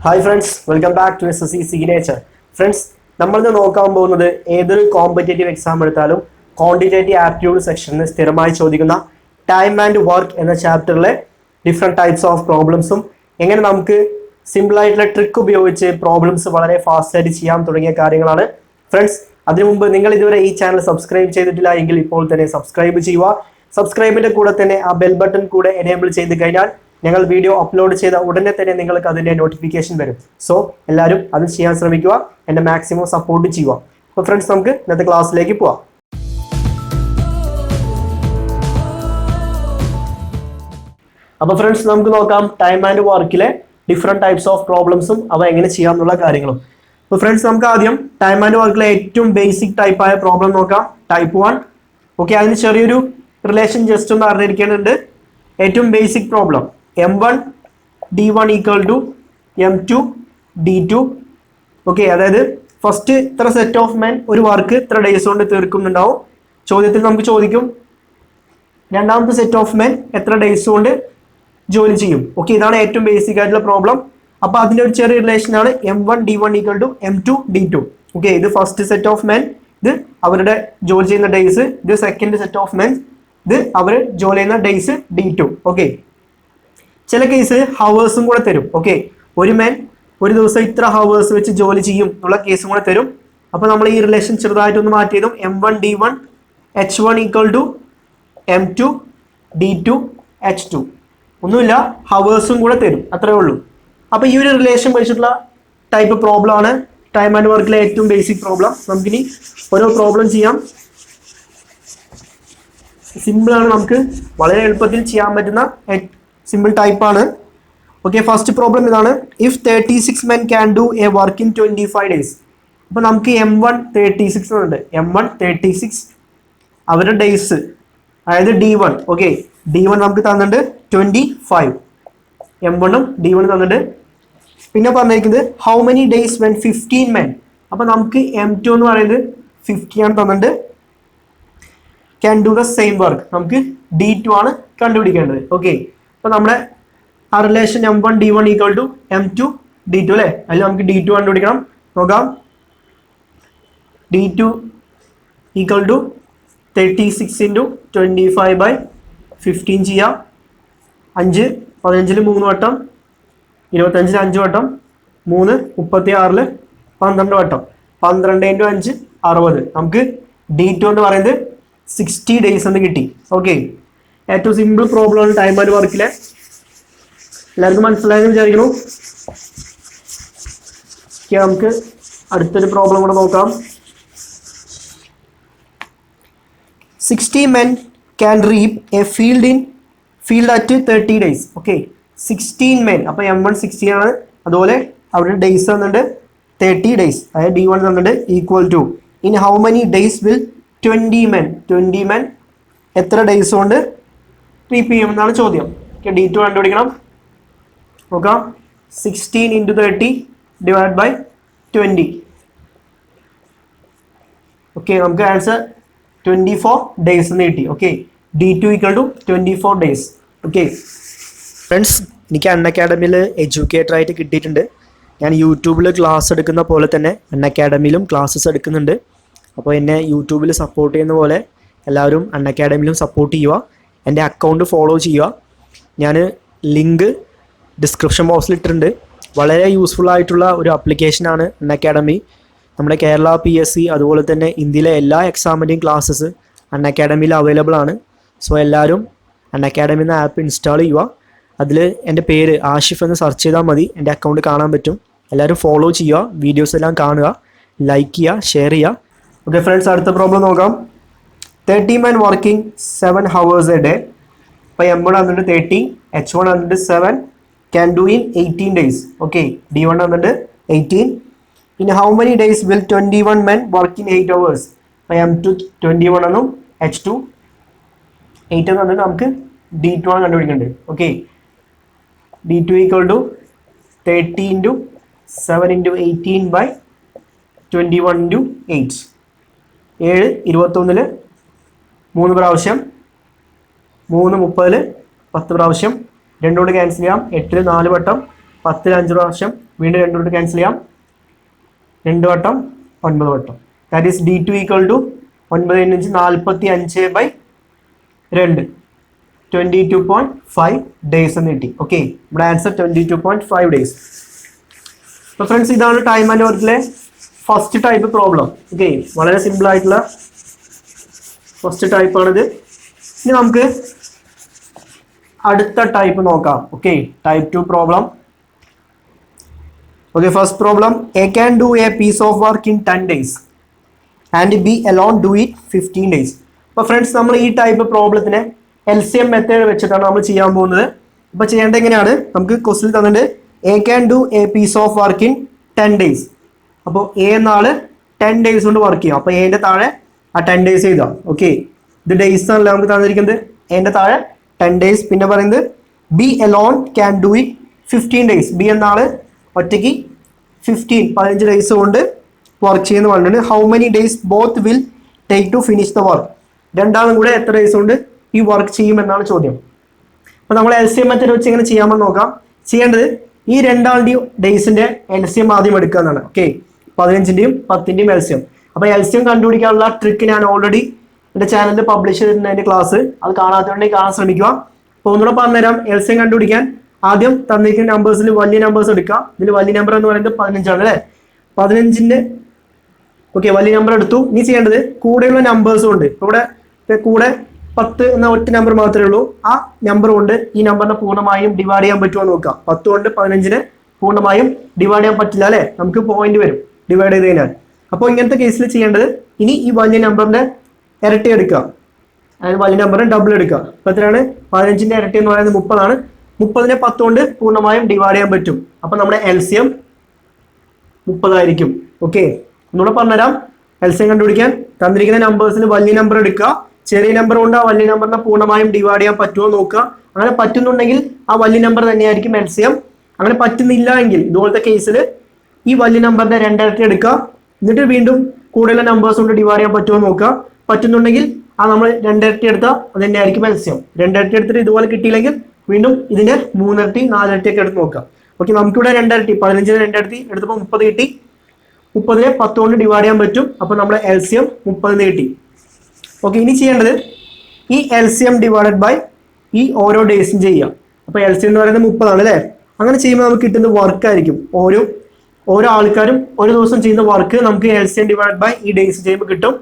Hi friends, welcome back to SSC signature. Friends, നമ്മളിന്ന് നോക്കാൻ പോകുന്നത് ഏതൊരു കോമ്പറ്റേറ്റീവ് എക്സാം എടുത്താലും ക്വാണ്ടിറ്റേറ്റീവ് ആപ്റ്റിറ്റ്യൂഡ് സെക്ഷനിൽ സ്ഥിരമായി ചോദിക്കുന്ന ടൈം ആൻഡ് വർക്ക് എന്ന ചാപ്റ്ററിലെ ഡിഫറെൻറ്റ് ടൈപ്സ് ഓഫ് പ്രോബ്ലംസും എങ്ങനെ നമുക്ക് സിമ്പിളായിട്ടുള്ള ട്രിക്ക് ഉപയോഗിച്ച് പ്രോബ്ലംസ് വളരെ ഫാസ്റ്റായിട്ട് ചെയ്യാൻ തുടങ്ങിയ കാര്യങ്ങളാണ്. ഫ്രണ്ട്സ്, അതിനു മുമ്പ് നിങ്ങൾ ഇതുവരെ ഈ ചാനൽ സബ്സ്ക്രൈബ് ചെയ്തിട്ടില്ല എങ്കിൽ ഇപ്പോൾ തന്നെ സബ്സ്ക്രൈബ് ചെയ്യുക. സബ്സ്ക്രൈബിൻ്റെ കൂടെ തന്നെ ആ ബെൽ ബട്ടൺ കൂടെ എനേബിൾ ചെയ്ത് കഴിഞ്ഞാൽ ഞങ്ങൾ വീഡിയോ അപ്ലോഡ് ചെയ്ത ഉടനെ തന്നെ നിങ്ങൾക്ക് അതിൻ്റെ നോട്ടിഫിക്കേഷൻ വരും. സോ എല്ലാവരും അത് ചെയ്യാൻ ശ്രമിക്കുക, എന്നെ മാക്സിമം സപ്പോർട്ട് ചെയ്യുക. അപ്പോൾ ഫ്രണ്ട്സ്, നമുക്ക് ഇന്നത്തെ ക്ലാസ്സിലേക്ക് പോവാം. അപ്പോൾ ഫ്രണ്ട്സ്, നമുക്ക് നോക്കാം ടൈം ആൻഡ് വർക്കിലെ ഡിഫറെൻറ്റ് ടൈപ്സ് ഓഫ് പ്രോബ്ലംസും അവ എങ്ങനെ ചെയ്യാം എന്നുള്ള കാര്യങ്ങളും. അപ്പോൾ ഫ്രണ്ട്സ്, നമുക്ക് ആദ്യം ടൈം ആൻഡ് വർക്കിലെ ഏറ്റവും ബേസിക് ടൈപ്പായ പ്രോബ്ലം നോക്കാം, ടൈപ്പ് 1. ഓക്കെ, അതിന് ചെറിയൊരു റിലേഷൻ ജസ്റ്റ് ഒന്ന് അറിഞ്ഞിരിക്കേണ്ടതുണ്ട്. ഏറ്റവും basic problem M1 D1 equal to M2 D2. Okay, അതായത് ഫസ്റ്റ് ഇത്ര സെറ്റ് ഓഫ് മെൻ ഒരു വർക്ക് ഇത്ര ഡേയ്സ് കൊണ്ട് തീർക്കുന്നുണ്ടാവും. ചോദ്യത്തിൽ നമുക്ക് ചോദിക്കും രണ്ടാമത്തെ സെറ്റ് ഓഫ് മെൻ എത്ര ഡേയ്സ് കൊണ്ട് ജോലി ചെയ്യും. ഓക്കെ, ഇതാണ് ഏറ്റവും ബേസിക് ആയിട്ടുള്ള പ്രോബ്ലം. അപ്പോൾ അതിൻ്റെ ഒരു ചെറിയ റിലേഷനാണ് M1 D1 equal to M2 D2. Okay, ഇത് ഫസ്റ്റ് സെറ്റ് ഓഫ് മെൻ, ഇത് അവരുടെ ജോലി ചെയ്യുന്ന ഡേയ്സ്. ഇത് സെക്കൻഡ് സെറ്റ് ഓഫ് മെൻ, ഇത് അവർ ജോലി ചെയ്യുന്ന ഡേയ്സ് D2. ഓക്കെ, ചില കേസ് ഹവേഴ്സും കൂടെ തരും. ഓക്കെ, ഒരു മെൻ ഒരു ദിവസം ഇത്ര ഹവേഴ്സ് വെച്ച് ജോലി ചെയ്യും എന്നുള്ള കേസും കൂടെ തരും. അപ്പോൾ നമ്മൾ ഈ റിലേഷൻ ചെറുതായിട്ടൊന്ന് മാറ്റി ചെയ്തും M1 D1 H1 equal to M2 D2 H2. ഒന്നുമില്ല, ഹവേഴ്സും കൂടെ തരും, അത്രേ ഉള്ളൂ. അപ്പോൾ ഈ ഒരു റിലേഷൻ വെച്ചിട്ടുള്ള ടൈപ്പ് പ്രോബ്ലം ആണ് ടൈം ആൻഡ് വർക്കിലെ ഏറ്റവും ബേസിക് പ്രോബ്ലം. നമുക്കിനി ഓരോ പ്രോബ്ലം ചെയ്യാം. സിമ്പിളാണ്, നമുക്ക് വളരെ എളുപ്പത്തിൽ ചെയ്യാൻ പറ്റുന്ന സിമ്പിൾ ടൈപ്പാണ്. ഓക്കെ, ഫസ്റ്റ് പ്രോബ്ലം ഇതാണ്. If 36 men can do a work in 25 days. അപ്പോൾ നമുക്ക് M1 36 ഉണ്ട്. M1 36 അവരുടെ ഡേയ്സ്, അതായത് D1. ഓക്കെ, D1 നമുക്ക് തന്നിട്ടുണ്ട് 25. M1ഉം D1 തന്നിട്ട് പിന്നെ പറഞ്ഞിരിക്കുന്നത് how many days when 15 men. അപ്പോൾ നമുക്ക് M2 എന്ന് പറയുന്നത് 50 ആണ് തന്നിട്ട് can do the same work. നമുക്ക് D2 ആണ് കണ്ടുപിടിക്കേണ്ടത്. ഓക്കെ, അപ്പോൾ നമ്മുടെ ആ relation M1 D1 equal to M2 D2 അല്ലേ? അതിൽ നമുക്ക് D2 കണ്ടുപിടിക്കണം. നോക്കാം, D2 ഈക്വൽ ടു 36 ഇൻറ്റു 25/15 ചെയ്യാം. 5 15 3 വട്ടം, 25 5 വട്ടം, 3 36 12 വട്ടം, 12 ഇൻറ്റു 5 60. നമുക്ക് D2 എന്ന് പറയുന്നത് 60 ഡേയ്സ് എന്ന് കിട്ടി. ഓക്കെ, ഏറ്റവും സിമ്പിൾ പ്രോബ്ലം ആണ് ടൈം ആൻഡ് വർക്കിലെ. എല്ലാവർക്കും മനസ്സിലായെന്ന് വിചാരിക്കുന്നു. നമുക്ക് അടുത്തൊരു പ്രോബ്ലം കൂടെ നോക്കാം. 60 men can reap a field at 30 days. Okay, 16 men. അപ്പോൾ M1 60 ആണ്. അതുപോലെ അവരുടെ ഡേയ്സ് തന്നിട്ട് 30 ഡേയ്സ്, അതായത് D1 തന്നിട്ട് equal to in how many days will 20 men എത്ര ഡേയ്സ് കൊണ്ട് റീപ്പ് ചെയ്യും എന്നാണ് ചോദ്യം. ഓക്കെ, D2 കണ്ടുപിടിക്കണം. നോക്കാം, 16 ഇൻറ്റു 30 ഡിവൈഡ് ബൈ 20. ഓക്കെ, നമുക്ക് ആൻസർ 24 ഡേയ്സ് എന്ന് കിട്ടി. Okay, D2 equal to 24 days. Okay friends, എനിക്ക് അൺഅക്കാഡമിയിൽ എഡ്യൂക്കേറ്റർ ആയിട്ട് കിട്ടിയിട്ടുണ്ട്. ഞാൻ യൂട്യൂബിൽ ക്ലാസ് എടുക്കുന്ന പോലെ തന്നെ അൺഅക്കാഡമിയിലും ക്ലാസ്സസ് എടുക്കുന്നുണ്ട്. അപ്പോൾ എന്നെ യൂട്യൂബിൽ സപ്പോർട്ട് ചെയ്യുന്ന പോലെ എല്ലാവരും അൺഅക്കാഡമിയിലും സപ്പോർട്ട് ചെയ്യുക. എൻ്റെ അക്കൗണ്ട് ഫോളോ ചെയ്യുക. ഞാൻ ലിങ്ക് ഡിസ്ക്രിപ്ഷൻ ബോക്സിൽ ഇട്ടിട്ടുണ്ട്. വളരെ യൂസ്ഫുൾ ആയിട്ടുള്ള ഒരു ആപ്ലിക്കേഷനാണ് അൺഅക്കാഡമി. നമ്മുടെ കേരള PSC അതുപോലെ തന്നെ ഇന്ത്യയിലെ എല്ലാ എക്സാമിൻ്റെയും ക്ലാസ്സസ് അൺഅക്കാഡമിയിൽ അവൈലബിൾ ആണ്. സോ എല്ലാവരും അൺഅക്കാഡമി എന്ന ആപ്പ് ഇൻസ്റ്റാൾ ചെയ്യുക. അതിൽ എൻ്റെ പേര് ആഷിഫ് എന്ന് സെർച്ച് ചെയ്താൽ മതി, എൻ്റെ അക്കൗണ്ട് കാണാൻ പറ്റും. എല്ലാവരും ഫോളോ ചെയ്യുക, വീഡിയോസ് എല്ലാം കാണുക, ലൈക്ക് ചെയ്യുക, ഷെയർ ചെയ്യുക. ഓക്കെ ഫ്രണ്ട്സ്, അടുത്ത പ്രോബ്ലം നോക്കാം. 30 men working 7 hours a day. അപ്പോൾ M1 വന്നിട്ട് 30, H1 വന്നിട്ട് 7, can do in 18 days. Okay, D1 വന്നിട്ട് 18. In how many days will 21 men work in 8 hours. അപ്പോൾ M2 21 എന്നും H2 8 എന്ന് വന്നിട്ട് നമുക്ക് D2 ആണ് കണ്ടുപിടിക്കേണ്ടത്. Okay, D2 equal to 30 into 7 into 18/21 into 8. 7 21 3 പ്രാവശ്യം, 3 30 10 പ്രാവശ്യം, 2 കൊണ്ട് ക്യാൻസൽ ചെയ്യാം. 8 4 വട്ടം, 10 5 പ്രാവശ്യം, വീണ്ടും 2 കൊണ്ട് ക്യാൻസൽ ചെയ്യാം. 2 വട്ടം 9 വട്ടം. That is D2 equal to 9 45/2 22.5 days എന്ന് കിട്ടി. ഓക്കെ, നമ്മുടെ ആൻസർ 22.5 ഡേയ്സ്. അപ്പോൾ ഫ്രണ്ട്സ്, ഇതാണ് ടൈം ആൻഡ് വർക്കിലെ ഫസ്റ്റ് ടൈപ്പ് പ്രോബ്ലം. ഓക്കെ, വളരെ സിമ്പിൾ ആയിട്ടുള്ള ഫസ്റ്റ് ടൈപ്പാണിത്. ഇനി നമുക്ക് അടുത്ത ടൈപ്പ് നോക്കാം. Okay, type 2 problem. Okay, first problem. A can do a piece of work in 10 days and B alone do it 15 days. അപ്പോൾ ഫ്രണ്ട്സ്, നമ്മൾ ഈ ടൈപ്പ് പ്രോബ്ലത്തിനെ LCM മെത്തേഡ് വെച്ചിട്ടാണ് നമ്മൾ ചെയ്യാൻ പോകുന്നത്. അപ്പോൾ ചെയ്യേണ്ടത് എങ്ങനെയാണ്? നമുക്ക് ക്വസ്റ്റ്യൻ തന്നിട്ട് A can do a piece of work in 10 days. അപ്പോൾ A എന്ന ആള് 10 days കൊണ്ട് വർക്ക് ചെയ്യും. അപ്പോൾ Aൻ്റെ താഴെ ആ 10 days എഴുതാം. ഓക്കെ, ഇത് ഡേയ്സ് ആണല്ലോ നമുക്ക് തന്നിരിക്കുന്നത്. Aൻ്റെ താഴെ 10 days. പിന്നെ പറയുന്നത് B alone can do it 15 days. B എന്ന ആള് ഒറ്റയ്ക്ക് 15 ഡേയ്സ് കൊണ്ട് വർക്ക് ചെയ്യുന്ന പറഞ്ഞിട്ടുണ്ട്. How many days both will take to finish the work? രണ്ടാളും കൂടെ എത്ര ഡേയ്സ് കൊണ്ട് ഈ വർക്ക് ചെയ്യുമെന്നാണ് ചോദ്യം. അപ്പോൾ നമ്മൾ LCM മെത്തേഡ് വെച്ച് എങ്ങനെ ചെയ്യാമെന്ന് നോക്കാം. ചെയ്യേണ്ടത് ഈ രണ്ടാളുടെയും ഡേയ്സിന്റെ LCM ആദ്യം എടുക്കുക എന്നാണ്. ഓക്കെ, 15ന്റെയും 10ന്റെയും LCM. അപ്പോൾ LCM കണ്ടുപിടിക്കാനുള്ള ട്രിക്ക് ഞാൻ ഓൾറെഡി എൻ്റെ ചാനലിൽ പബ്ലിഷ് ചെയ്തിട്ടുണ്ട്. അതിൻ്റെ ക്ലാസ് അത് കാണാത്തതുകൊണ്ടെങ്കിൽ കാണാൻ ശ്രമിക്കുക. അപ്പോൾ ഒന്നുകൂടെ പറഞ്ഞുതരാം. LCM കണ്ടുപിടിക്കാൻ ആദ്യം തന്നിരിക്കുന്ന നമ്പേഴ്സിൽ വലിയ നമ്പേഴ്സ് എടുക്കുക. ഇതിൽ വലിയ നമ്പർ എന്ന് പറയുന്നത് 15 ആണ് അല്ലേ? 15ന്റെ ഓക്കെ, വലിയ നമ്പർ എടുത്തു. ഇനി ചെയ്യേണ്ടത് കൂടെയുള്ള നമ്പേഴ്സും ഉണ്ട്. ഇവിടെ കൂടെ 10 എന്ന ഒറ്റ നമ്പർ മാത്രമേ ഉള്ളൂ. ആ നമ്പർ കൊണ്ട് ഈ നമ്പറിനെ പൂർണ്ണമായും ഡിവൈഡ് ചെയ്യാൻ പറ്റുമോ നോക്കാം. 10 കൊണ്ട് 15നെ പൂർണ്ണമായും ഡിവൈഡ് ചെയ്യാൻ പറ്റില്ല അല്ലേ? നമുക്ക് പോയിന്റ് വരും ഡിവൈഡ് ചെയ്ത് കഴിഞ്ഞാൽ. അപ്പോൾ ഇങ്ങനത്തെ കേസിൽ ചെയ്യേണ്ടത് ഇനി ഈ വലിയ നമ്പറിന്റെ ഇരട്ടി എടുക്കുക. അതായത് വലിയ നമ്പറിന് ഡബിൾ എടുക്കുക. അപ്പോൾ എത്രയാണ്? 15ന്റെ ഇരട്ടി എന്ന് പറയുന്നത് 30 ആണ്. 30നെ 10 കൊണ്ട് പൂർണ്ണമായും ഡിവൈഡ് ചെയ്യാൻ പറ്റും. അപ്പോൾ നമ്മുടെ LCM 30 ആയിരിക്കും. ഓക്കെ, ഒന്നുകൂടെ പറഞ്ഞുതരാം. LCM കണ്ടുപിടിക്കാൻ തന്നിരിക്കുന്ന നമ്പേഴ്സിൽ വലിയ നമ്പർ എടുക്കുക. ചെറിയ നമ്പർ കൊണ്ട് ആ വലിയ നമ്പറിനെ പൂർണ്ണമായും ഡിവൈഡ് ചെയ്യാൻ പറ്റുമോ നോക്കുക. അങ്ങനെ പറ്റുന്നുണ്ടെങ്കിൽ ആ വലിയ നമ്പർ തന്നെയായിരിക്കും LCM. അങ്ങനെ പറ്റുന്നില്ല എങ്കിൽ ഇതുപോലത്തെ കേസിൽ ഈ വലിയ നമ്പറിന്റെ 2 ഇരട്ടി എടുക്കുക. എന്നിട്ട് വീണ്ടും കൂടുതലുള്ള നമ്പേഴ്സ് കൊണ്ട് ഡിവൈഡ് ചെയ്യാൻ പറ്റുമോ നോക്കുക. പറ്റുന്നുണ്ടെങ്കിൽ ആ നമ്മൾ 2 ഇരട്ടി എടുത്താൽ അത് തന്നെയായിരിക്കും LCM. 2 ഇരട്ടി എടുത്തിട്ട് ഇതുപോലെ കിട്ടിയില്ലെങ്കിൽ വീണ്ടും ഇതിന്റെ 3 ഇരട്ടി 4 ഇരട്ടി ഒക്കെ എടുത്ത് നോക്കാം. ഓക്കെ, നമുക്കിവിടെ 2 ഇരട്ടി 15ന് 2 ഇരട്ടി എടുത്തപ്പോൾ 30 കിട്ടി. 30നെ 10 കൊണ്ട് ഡിവൈഡ് ചെയ്യാൻ പറ്റും. അപ്പോൾ നമ്മുടെ LCM 30 കിട്ടി. ഓക്കെ, ഇനി ചെയ്യേണ്ടത് ഈ LCM ഡിവൈഡഡ് ബൈ ഈ ഓരോ ഡേയ്സും ചെയ്യാം. അപ്പോൾ LCM എന്ന് പറയുന്നത് 30 ആണ് അല്ലേ? അങ്ങനെ ചെയ്യുമ്പോൾ നമുക്ക് കിട്ടുന്ന വർക്ക് ആയിരിക്കും ഓരോ ആൾക്കാരും ഒരു ദിവസം ചെയ്യുന്ന വർക്ക് നമുക്ക് LCM ഡിവൈഡ് ബൈ ഈ ഡേയ്സ് ചെയ്യുമ്പോൾ കിട്ടും.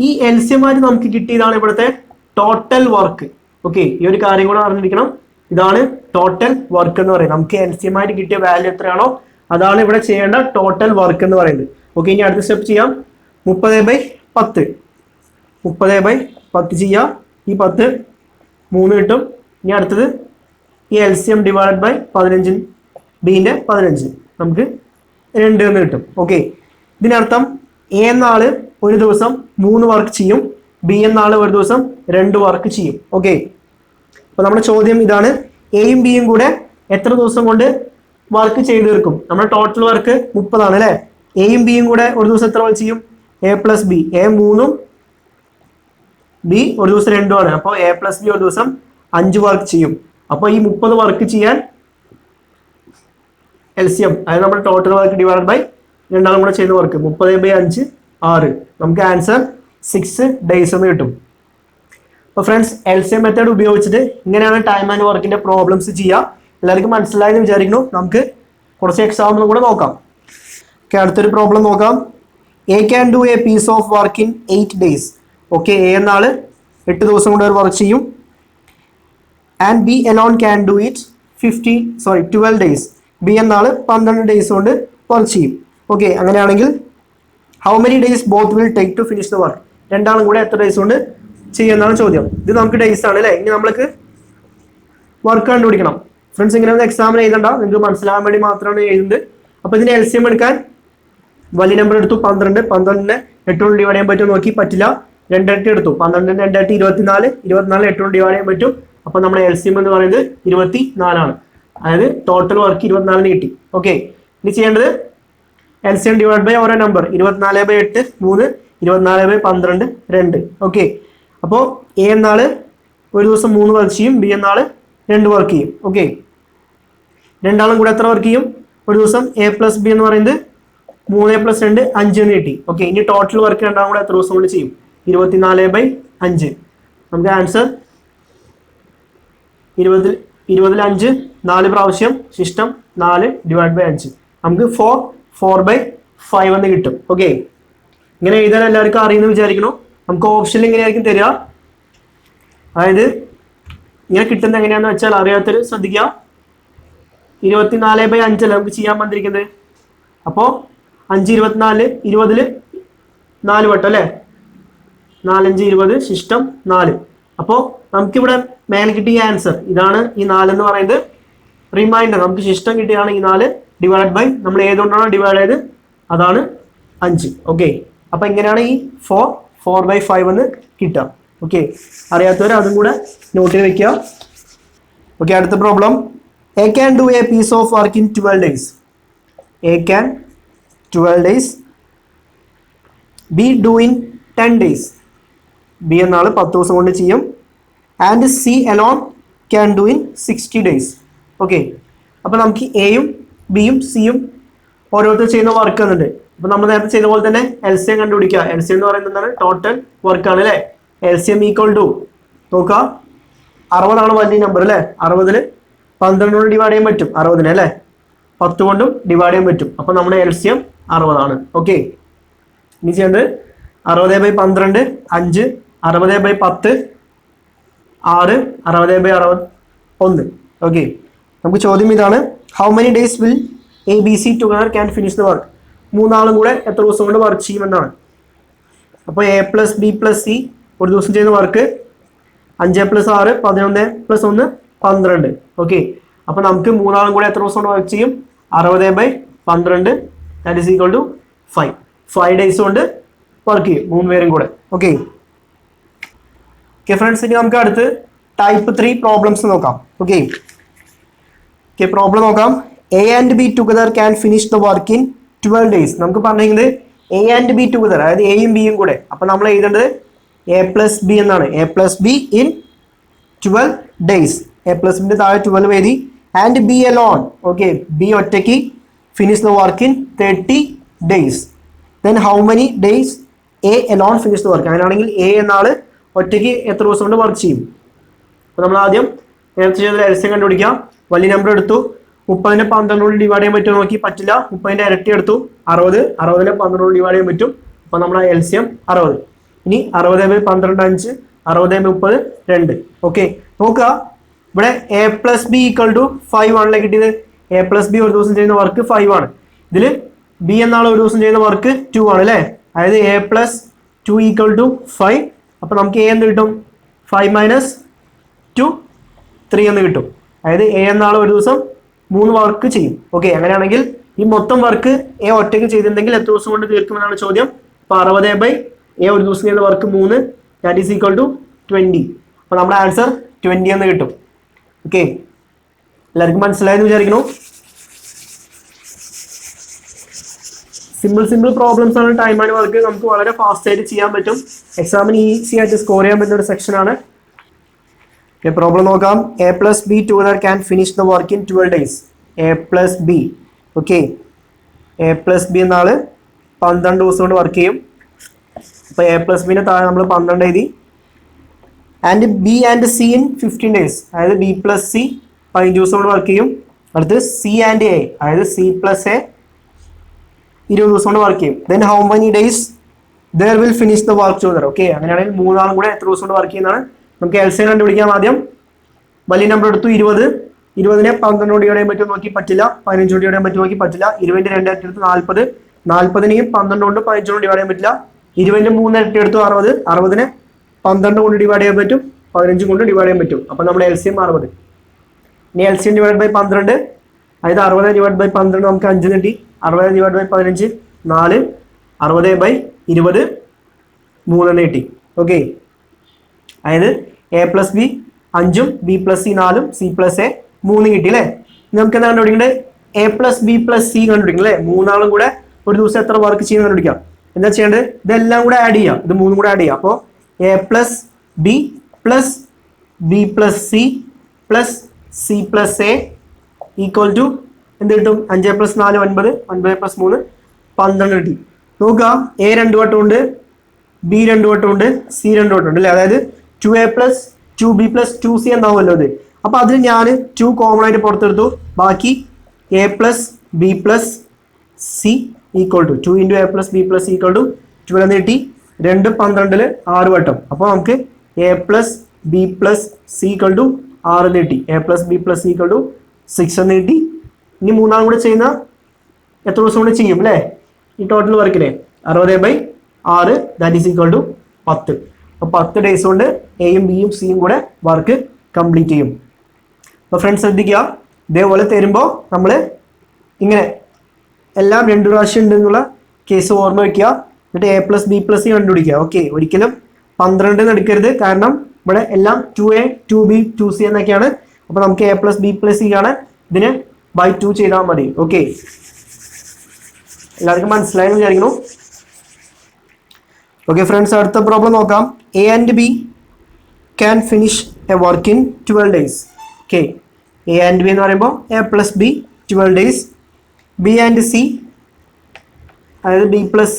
ഈ LCM ആയിട്ട് നമുക്ക് കിട്ടിയതാണ് ഇവിടുത്തെ ടോട്ടൽ വർക്ക്. ഓക്കെ, ഈ ഒരു കാര്യം കൂടെ അറിഞ്ഞിരിക്കണം. ഇതാണ് ടോട്ടൽ വർക്ക് എന്ന് പറയുന്നത്. നമുക്ക് LCM ആയിട്ട് കിട്ടിയ വാല്യൂ എത്രയാണോ അതാണ് ഇവിടെ ചെയ്യേണ്ട ടോട്ടൽ വർക്ക് എന്ന് പറയുന്നത്. ഓക്കെ, ഇനി അടുത്ത സ്റ്റെപ്പ് ചെയ്യാം. 30/10 30/10 ചെയ്യാം. ഈ 10 3 കിട്ടും. ഇനി അടുത്തത് ഈ LCM ഡിവൈഡ് ബൈ 15 ബിന്റെ 15 നമുക്ക് 2 എന്ന് കിട്ടും. ഓക്കെ, ഇതിനർത്ഥം A എന്ന ആള് ഒരു ദിവസം 3 വർക്ക് ചെയ്യും. B എന്ന ആള് ഒരു ദിവസം 2 വർക്ക് ചെയ്യും. ഓക്കെ, അപ്പോൾ നമ്മുടെ ചോദ്യം ഇതാണ്. Aയും Bയും കൂടെ എത്ര ദിവസം കൊണ്ട് വർക്ക് ചെയ്ത് തീർക്കും? നമ്മുടെ ടോട്ടൽ വർക്ക് 30 ആണ് അല്ലേ? Aയും Bയും കൂടെ ഒരു ദിവസം എത്ര വർക്ക് ചെയ്യും? A+B. A 3ഉം B ഒരു ദിവസം 2ഉം ആണ്. അപ്പോൾ A+B ഒരു ദിവസം 5 വർക്ക് ചെയ്യും. അപ്പോൾ ഈ 30 വർക്ക് ചെയ്യാൻ LCM അതായത് നമ്മുടെ ടോട്ടൽ വർക്ക് ഡിവൈഡ് ബൈ രണ്ടാളും കൂടെ ചെയ്യുന്ന വർക്ക് 30/5 6. നമുക്ക് ആൻസർ 6 ഡേയ്സ് എന്ന് കിട്ടും. അപ്പോൾ ഫ്രണ്ട്സ്, LCM മെത്തേഡ് ഉപയോഗിച്ചിട്ട് ഇങ്ങനെയാണ് ടൈം ആൻഡ് വർക്കിന്റെ പ്രോബ്ലംസ് ചെയ്യുക. എല്ലാവർക്കും മനസ്സിലായെന്ന് വിചാരിക്കുന്നു. നമുക്ക് കുറച്ച് എക്സാമ്പിൾ കൂടെ നോക്കാം. ഓക്കെ, അടുത്തൊരു പ്രോബ്ലം നോക്കാം. A can do a piece of work in 8 days. Okay, A എന്ന ആള് 8 ദിവസം കൊണ്ട് ഒരു വർക്ക് ചെയ്യും. And B alone can do it 12 days. B എന്ന ആള് 12 ഡേയ്സ് കൊണ്ട് വർക്ക് ചെയ്യും. ഓക്കെ, അങ്ങനെയാണെങ്കിൽ how many days both will take to finish the work? രണ്ടാളും കൂടെ എത്ര ഡേയ്സ് കൊണ്ട് ചെയ്യുന്നതാണ് ചോദ്യം. ഇത് നമുക്ക് ഡേയ്സ് ആണ് അല്ലേ? ഇനി നമ്മൾക്ക് വർക്ക് കണ്ടുപിടിക്കണം. ഫ്രണ്ട്സ്, ഇങ്ങനെ ഒന്ന് എക്സാമിന് എഴുതണ്ട, നിങ്ങൾക്ക് മനസ്സിലാകാൻ വേണ്ടി മാത്രമാണ് എഴുതുന്നത്. അപ്പോൾ ഇതിന് LCM എടുക്കാൻ വലിയ നമ്പർ എടുത്തു 12. 12നെ 8 കൊണ്ട് ഡിവൈഡ് ചെയ്യാൻ പറ്റുമോ നോക്കി. പറ്റില്ല. 2 ഇരട്ടി എടുത്തു. 12ന്റെ 2 ഇരട്ടി 24. 24 8 കൊണ്ട് ഡിവൈഡ് ചെയ്യാൻ പറ്റും. അപ്പോൾ നമ്മുടെ LCM എന്ന് പറയുന്നത് 24 ആണ്. അതായത് ടോട്ടൽ വർക്ക് 24 കിട്ടി. ഓക്കെ, ഇനി ചെയ്യേണ്ടത് LCM ഡിവൈഡ് ബൈ ഓരോ നമ്പർ 24/8 3, 24/12 2. ഓക്കെ, അപ്പോൾ A എന്ന ആള് ഒരു ദിവസം 3 വർക്ക് ചെയ്യും. B എന്ന ആള് 2 വർക്ക് ചെയ്യും. ഓക്കെ, രണ്ടാളും കൂടെ എത്ര വർക്ക് ചെയ്യും? ഒരു ദിവസം എ പ്ലസ് ബി എന്ന് പറയുന്നത് 3+2 5 എന്ന് കിട്ടി. ഓക്കെ, ഇനി ടോട്ടൽ വർക്ക് രണ്ടാം കൂടെ എത്ര ദിവസം കൊണ്ട് ചെയ്യും? 24/5. നമുക്ക് ആൻസർ 20 4 പ്രാവശ്യം ശിഷ്ടം 4 ഡിവൈഡ് ബൈ 5 നമുക്ക് 4/5 എന്ന് കിട്ടും. ഓക്കെ, ഇങ്ങനെ എഴുതാൻ എല്ലാവർക്കും അറിയുമെന്ന് വിചാരിക്കുന്നു. നമുക്ക് ഓപ്ഷനിൽ ഇങ്ങനെയായിരിക്കും തരിക. അതായത് ഇങ്ങനെ കിട്ടുന്നത് എങ്ങനെയാണെന്ന് വെച്ചാൽ അറിയാത്തൊരു ശ്രദ്ധിക്കുക. 24/5 അല്ല നമുക്ക് ചെയ്യാൻ വന്നിരിക്കുന്നത്. അപ്പോൾ 5 24 20 4 വട്ടം അല്ലേ? 4 5 20 ശിഷ്ടം 4. അപ്പോൾ നമുക്കിവിടെ മേലെ കിട്ടിയ ആൻസർ ഇതാണ്. ഈ 4 എന്ന് പറയുന്നത് റിമൈൻഡർ, നമുക്ക് ശിഷ്ടം കിട്ടിയാണ് ഈ 4 ഡിവൈഡ് ബൈ നമ്മൾ ഏതുകൊണ്ടാണോ ഡിവൈഡ് ചെയ്ത് അതാണ് 5. ഓക്കെ, അപ്പോൾ ഇങ്ങനെയാണ് ഈ 4/5 എന്ന് കിട്ടുക. ഓക്കെ, അറിയാത്തവർ അതും കൂടെ നോട്ട് ചെയ്ത് വെക്കുക. ഓക്കെ, അടുത്ത problem. A can do a piece of work in 12 days. A can 12 days. B do in 10 days. B എന്നാൾ 10 ദിവസം കൊണ്ട് ചെയ്യും. And C alone can do in 60 days. Okay, അപ്പോൾ നമുക്ക് എയും ബിയും സിയും ഓരോരുത്തർ ചെയ്യുന്ന വർക്ക് വന്നിട്ട്, അപ്പോൾ നമ്മൾ നേരത്തെ ചെയ്ത പോലെ തന്നെ LCM കണ്ടുപിടിക്കുക. LCM എന്ന് പറയുന്നത് എന്താണ്? ടോട്ടൽ വർക്കാണ് അല്ലേ? LCM ഈക്വൽ ടു നോക്കുക, 60 ആണ് വലിയ നമ്പർ അല്ലേ? 60 12 കൊണ്ട് ഡിവൈഡ് ചെയ്യാൻ പറ്റും. 60 അല്ലേ? 10 കൊണ്ടും ഡിവൈഡ് ചെയ്യാൻ പറ്റും. അപ്പോൾ നമ്മുടെ LCM 60 ആണ്. ഓക്കെ, ഇനി ചെയ്യേണ്ടത് 60/12 5, 60/10 6, 60/61. ഓക്കെ, നമുക്ക് ചോദ്യം ഇതാണ്. How many days will ABC together can finish the work? മൂന്നാളും കൂടെ എത്ര ദിവസം കൊണ്ട് വർക്ക് ചെയ്യുമെന്നാണ്. അപ്പോൾ A + B + C ഒരു ദിവസം ചെയ്യുന്ന വർക്ക് 5 + 6 11 + 1 12. ഓക്കെ, അപ്പോൾ നമുക്ക് മൂന്നാളും കൂടെ എത്ര ദിവസം കൊണ്ട് വർക്ക് ചെയ്യും? 60/12 that is equal to 5 days കൊണ്ട് വർക്ക് ചെയ്യും 3 പേരും കൂടെ. ഓക്കെ ഫ്രണ്ട്സ്, ഇനി നമുക്ക് അടുത്ത് ടൈപ്പ് 3 പ്രോബ്ലംസ് നോക്കാം. ഓക്കെ, പ്രോബ്ലം നോക്കാം. A and B together can finish the work in 12 days. നമുക്ക് പറഞ്ഞിരിക്കുന്നത് A and B together, അതായത് എയും ബിയും കൂടെ. അപ്പോൾ നമ്മൾ എഴുതേണ്ടത് A + B എന്നാണ്. A + B in 12 days. A + B താഴെ 12 എഴുതി. And B alone. Okay, B ഒറ്റയ്ക്ക് finish the work in 30 days. Then how many days A alone finish the work? അങ്ങനെയാണെങ്കിൽ A എന്നാൾ ഒറ്റയ്ക്ക് എത്ര ദിവസം കൊണ്ട് വർക്ക് ചെയ്യും? അപ്പോൾ നമ്മൾ ആദ്യം നേരത്തെ ചെയ്ത LCM കണ്ടുപിടിക്കാം. വലിയ നമ്പർ എടുത്തു. 30 12 കൊണ്ട് ഡിവൈഡ് ചെയ്യാൻ പറ്റുമോ നോക്കി, പറ്റില്ല. 30 ഇരട്ടി എടുത്തു. 60 12 കൊണ്ട് ഡിവൈഡ് ചെയ്യാൻ പറ്റും. അപ്പോൾ നമ്മൾ LCM 60. ഇനി 60/12 5, 60/30 2. ഓക്കെ, നോക്കുക ഇവിടെ A + B = 5 ആണല്ലേ കിട്ടിയത്. A + B ഒരു ദിവസം ചെയ്യുന്ന വർക്ക് 5 ആണ്. ഇതിൽ B എന്നാൾ ഒരു ദിവസം ചെയ്യുന്ന വർക്ക് 2 ആണ് അല്ലേ? അതായത് A + 2 = 5. അപ്പോൾ നമുക്ക് A എന്ന് കിട്ടും 5 - 2 3 എന്ന് കിട്ടും. അതായത് A എന്നാൾ ഒരു ദിവസം 3 വർക്ക് ചെയ്യും. ഓക്കെ, അങ്ങനെയാണെങ്കിൽ ഈ മൊത്തം വർക്ക് A ഒറ്റയ്ക്ക് ചെയ്തിട്ടുണ്ടെങ്കിൽ എത്ര ദിവസം കൊണ്ട് തീർക്കുമെന്നാണ് ചോദ്യം. അപ്പോൾ 60/A ഒരു ദിവസം ചെയ്യുന്ന work 3 that is equal to 20. അപ്പോൾ നമ്മുടെ ആൻസർ 20 എന്ന് കിട്ടും. ഓക്കെ, എല്ലാവർക്കും മനസ്സിലായെന്ന് വിചാരിക്കുന്നു. സിമ്പിൾ പ്രോബ്ലംസ് ആണ്. ടൈം ആൻഡ് വർക്ക് നമുക്ക് വളരെ ഫാസ്റ്റ് ആയിട്ട് ചെയ്യാൻ പറ്റും. എക്സാമിന് ഈസി ആയിട്ട് സ്കോർ ചെയ്യാൻ പറ്റുന്ന ഒരു സെക്ഷനാണ്. പ്രോബ്ലം നോക്കാം. A + B together can finish the work in 12 days. A + B. Okay, A + B എന്നാൾ 12 ദിവസം കൊണ്ട് വർക്ക് ചെയ്യും. അപ്പോൾ A + B താഴെ നമ്മൾ 12 എഴുതി. And B and C in 15 days. അതായത് B + C 15 ദിവസം കൊണ്ട് വർക്ക് ചെയ്യും. അടുത്ത് C and A, അതായത് C + A 20 ദിവസം കൊണ്ട് വർക്ക് ചെയ്യും. Then how many days there will finish the work together? Okay, അങ്ങനെയാണെങ്കിൽ മൂന്നാളും കൂടെ എത്ര ദിവസം കൊണ്ട് വർക്ക് ചെയ്യുന്നതാണ്. നമുക്ക് LCM കണ്ടുപിടിക്കാം. ആദ്യം വലിയ നമ്പർ എടുത്തു. 20 20 12 കൊണ്ട് ഡിവൈഡ് ചെയ്യാൻ പറ്റുമോ നോക്കി, പറ്റില്ല. 15 കൊണ്ട് ഡിവൈഡ് ചെയ്യാൻ പറ്റുമോ നോക്കി, പറ്റില്ല. 20 2 ഇരട്ടി എടുത്ത് 40 40 12 കൊണ്ട് 15 കൊണ്ട് ഡിവൈഡ് ചെയ്യാൻ പറ്റില്ല. 20 3 ഇരട്ടി എടുത്തു 60 60 12 കൊണ്ട് ഡിവൈഡ് ചെയ്യാൻ പറ്റും, 15 കൊണ്ട് ഡിവൈഡ് ചെയ്യാൻ പറ്റും. അപ്പോൾ നമ്മുടെ LCM 60. ഇനി LCM / 12, അതായത് 60 / 12 നമുക്ക് 5 കിട്ടി. 60 / 15 4, 60/20 3 എന്ന് കിട്ടി. ഓക്കെ, അതായത് A + B 5, B + C 4, C + A 3 കിട്ടി അല്ലേ? നമുക്ക് എന്താ കണ്ടുപിടിക്കേണ്ടത്? A + B + C കണ്ടുപിടിക്കും അല്ലേ? മൂന്നാളും കൂടെ ഒരു ദിവസം എത്ര വർക്ക് ചെയ്യുന്ന കണ്ടുപിടിക്കാം. എന്താ ചെയ്യേണ്ടത്? ഇതെല്ലാം കൂടെ ആഡ് ചെയ്യാം. ഇത് 3 കൂടെ ആഡ് ചെയ്യാം. അപ്പോൾ A + B + B + C + C + A = എന്ത് കിട്ടും? 5+4 9, 9+3 12 കിട്ടി. നോക്കുക, എ 2 വട്ടം ഉണ്ട്, ബി 2 വട്ടം ഉണ്ട്, സി 2 വട്ടം ഉണ്ട് അല്ലേ? അതായത് 2a+2b+2c എന്താവുമല്ലോ അത്. അപ്പൊ അതിൽ ഞാൻ 2 കോമൺ ആയിട്ട് പുറത്തെടുത്തു. ബാക്കി a+b+c equal to 2 × a+b+c equal to 12 എന്ന് കിട്ടി. 2 12 6 വട്ടം. അപ്പോൾ നമുക്ക് a+b+c ഈക്വൽ ടു 6 എന്ന് കിട്ടി. a+b+c ഈക്വൽ ടു 6 എന്ന് കിട്ടി. ഇനി മൂന്നാളും കൂടെ ചെയ്യുന്ന എത്ര ദിവസം കൊണ്ട് ചെയ്യും അല്ലേ? ഈ ടോട്ടൽ വർക്കിലെ 60/6 ദാറ്റ് ഈസ് ഈക്വൽ ടു 10. അപ്പോൾ 10 ഡേയ്സ് കൊണ്ട് എയും ബിയും സിയും കൂടെ വർക്ക് കംപ്ലീറ്റ് ചെയ്യും. അപ്പോൾ ഫ്രണ്ട്സ് ശ്രദ്ധിക്കുക, ഇതേപോലെ തരുമ്പോൾ നമ്മൾ ഇങ്ങനെ എല്ലാം 2 പ്രാവശ്യം ഉണ്ടെന്നുള്ള കേസ് ഓർമ്മ വയ്ക്കുക. എന്നിട്ട് a+b+c കണ്ടുപിടിക്കുക. ഓക്കെ, ഒരിക്കലും 12 എടുക്കരുത്, കാരണം ഇവിടെ എല്ലാം 2a 2b 2c എന്നൊക്കെയാണ്. അപ്പോൾ നമുക്ക് a+b+c ആണ്, ഇതിന് by 2 ചെയ്താൽ മതി. ഓക്കെ, എല്ലാവർക്കും മനസ്സിലായെന്ന് വിചാരിക്കുന്നു. ഓക്കെ ഫ്രണ്ട്സ്, അടുത്ത പ്രോബ്ലം നോക്കാം. A and B can finish A work in 12 days. Okay, A and B എന്ന് പറയുമ്പോൾ a+b 12 days, B and C അതായത് b+c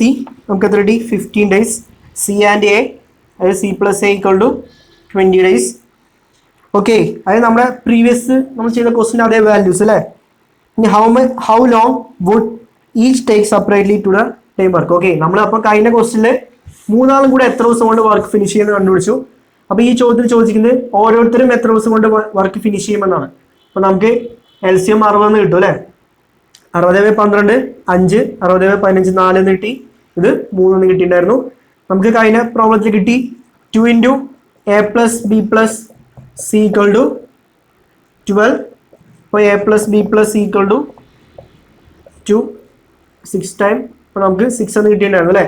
നമുക്ക് എത്ര കിട്ടി? 15 ഡേയ്സ്, സി ആൻഡ് എ അതായത് c+a equal to 20 days. Okay, അതായത് നമ്മുടെ പ്രീവിയസ് നമ്മൾ ചെയ്ത ക്വസ്റ്റിന് അതേ വാല്യൂസ് അല്ലേ? ഇനി how long would each take separately to the time work. Okay, നമ്മൾ അപ്പോൾ കഴിഞ്ഞ ക്വസ്റ്റിൽ മൂന്നാളും കൂടെ എത്ര ദിവസം കൊണ്ട് വർക്ക് ഫിനിഷ് ചെയ്യുന്നത് കണ്ടുപിടിച്ചു. അപ്പോൾ ഈ ചോദ്യത്തിൽ ചോദിക്കുന്നത് ഓരോരുത്തരും എത്ര ദിവസം കൊണ്ട് വർക്ക് ഫിനിഷ് ചെയ്യുമെന്നാണ്. അപ്പോൾ നമുക്ക് LCM 60 കിട്ടും അല്ലേ? 60/12 5, 60/15 4 എന്ന് കിട്ടി. ഇത് 3 എന്ന് കിട്ടിയിട്ടുണ്ടായിരുന്നു. നമുക്ക് കഴിഞ്ഞ പ്രോബ്ലത്തിൽ കിട്ടി 2 × a+b+c ഈക്വൽ ടു 12. അപ്പോൾ a+b+c ഈക്വൽ ടു 2 6 ടൈം. അപ്പോൾ നമുക്ക് 6 എന്ന് കിട്ടിയിട്ടുണ്ടായിരുന്നു അല്ലേ?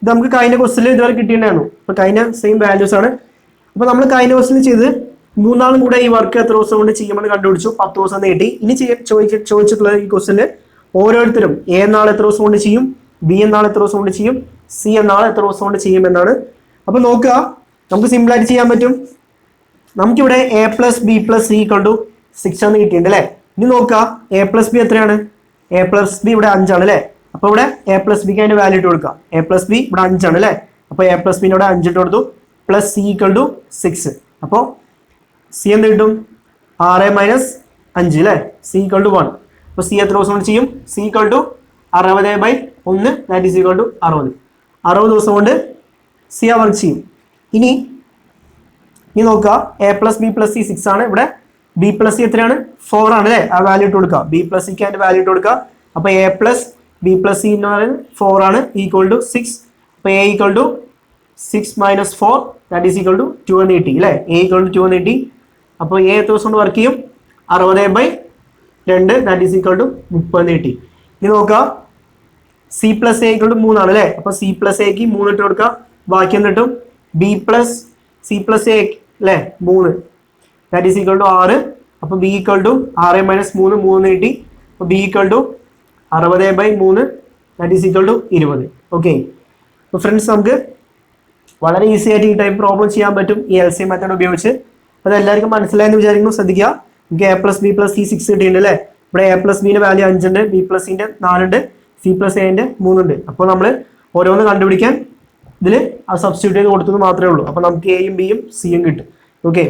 ഇത് നമുക്ക് കഴിഞ്ഞ ക്വസ്റ്റിൽ ഇതുവരെ കിട്ടിയിട്ടുണ്ടായിരുന്നു. അപ്പോൾ കഴിഞ്ഞ സെയിം വാല്യൂസ് ആണ്. അപ്പോൾ നമ്മൾ കഴിഞ്ഞ ക്വസ്റ്റിൽ ചെയ്ത് മൂന്നാളും കൂടെ ഈ വർക്ക് എത്ര ദിവസം കൊണ്ട് ചെയ്യുമെന്ന് കണ്ടുപിടിച്ചു. 10 ദിവസം എന്ന് കിട്ടി. ഇനി ചോദിച്ചിട്ടുള്ള ഈ ക്വസ്റ്റിൽ ഓരോരുത്തരും എ എന്നാൾ എത്ര ദിവസം കൊണ്ട് ചെയ്യും, ബി എന്നാൾ എത്ര ദിവസം കൊണ്ട് ചെയ്യും, സി എന്നാൾ എത്ര ദിവസം കൊണ്ട് ചെയ്യും എന്നാണ്. അപ്പോൾ നോക്കുക, നമുക്ക് സിമ്പിളായിട്ട് ചെയ്യാൻ പറ്റും. നമുക്കിവിടെ a+b+c ഈക്വൽ ടു 6 എന്ന് കിട്ടിയിട്ടുണ്ട് അല്ലേ? ഇനി നോക്കുക, a+b എത്രയാണ്? a+b ഇവിടെ 5 ആണ് അല്ലേ? അപ്പോൾ ഇവിടെ a+bക്ക് അതിന്റെ വാല്യൂ ഇട്ട് കൊടുക്കുക. a+b ഇവിടെ 5 ആണ് അല്ലേ? അപ്പോൾ a+b ഇവിടെ 5 ഇട്ട് കൊടുത്തു. Plus c equal to 6. അപ്പോൾ c എന്ത് കിട്ടും? 6 - 5 അല്ലേ? c equal to 1. അപ്പോൾ c എത്ര ദിവസം കൊണ്ട് ചെയ്യും? c equal to 60/1 that is equal to 60. 60 ദിവസം കൊണ്ട് c ആ വർക്ക് ചെയ്യും. ഇനി നോക്കുക, a+b+c 6 ആണ്. ഇവിടെ b+c എത്രയാണ്? 4 ആണ് അല്ലേ? ആ വാല്യൂ ഇട്ട് കൊടുക്കുക. b+cക്ക് അതിന്റെ വാല്യൂ ഇട്ട് കൊടുക്കുക. അപ്പോൾ a+b+c എന്ന് പറയുന്നത് 4 ആണ്, ഈക്വൽ ടു 6. അപ്പോൾ a equal to 6 - 4 that is equal to 2 എന്ന് കിട്ടി അല്ലേ? a ഈക്വൽ ടു 2 എന്ന് കിട്ടി. അപ്പോൾ a എത്ര ദിവസം കൊണ്ട് വർക്ക് ചെയ്യും? 60/2 ദാറ്റ് ഈസ് ഈക്വൽ ടു 30 എന്ന് കിട്ടി. ഇനി നോക്കുക, c+a ഈക്വൽ ടു 3 ആണ് അല്ലേ? അപ്പോൾ c+aക്ക് 3 ഇട്ട് കൊടുക്കുക. ബാക്കി എന്ത് കിട്ടും? b+c+a അല്ലേ? 3 ദാറ്റ് ഈസ് ഈക്വൽ ടു 6. അപ്പോൾ b ഈക്വൽ ടു 6 - 3 3 കിട്ടി. അപ്പോൾ b equal to 60/3 that is equal to 20. Okay, അപ്പോൾ ഫ്രണ്ട്സ് നമുക്ക് വളരെ ഈസി ആയിട്ട് ഈ ടൈപ്പ് പ്രോബ്ലം ചെയ്യാൻ പറ്റും ഈ LCM മെത്തേഡ് ഉപയോഗിച്ച്. അത് എല്ലാവർക്കും മനസ്സിലായെന്ന് വിചാരിക്കുന്നു. ശ്രദ്ധിക്കുക, നമുക്ക് a+b+c 6 കിട്ടിയിട്ടുണ്ട് അല്ലേ? ഇവിടെ a+bന്റെ വാല്യൂ 5 ഉണ്ട്, b+cന്റെ 4 ഉണ്ട്, c+aന്റെ 3 ഉണ്ട്. അപ്പോൾ നമ്മൾ ഓരോന്ന് കണ്ടുപിടിക്കാൻ ഇതിൽ ആ സബ്സ്റ്റിറ്റ്യൂട്ട് ചെയ്ത് കൊടുത്തത് മാത്രമേ ഉള്ളൂ. അപ്പോൾ നമുക്ക് എയും ബിയും സിയും കിട്ടും. ഓക്കെ.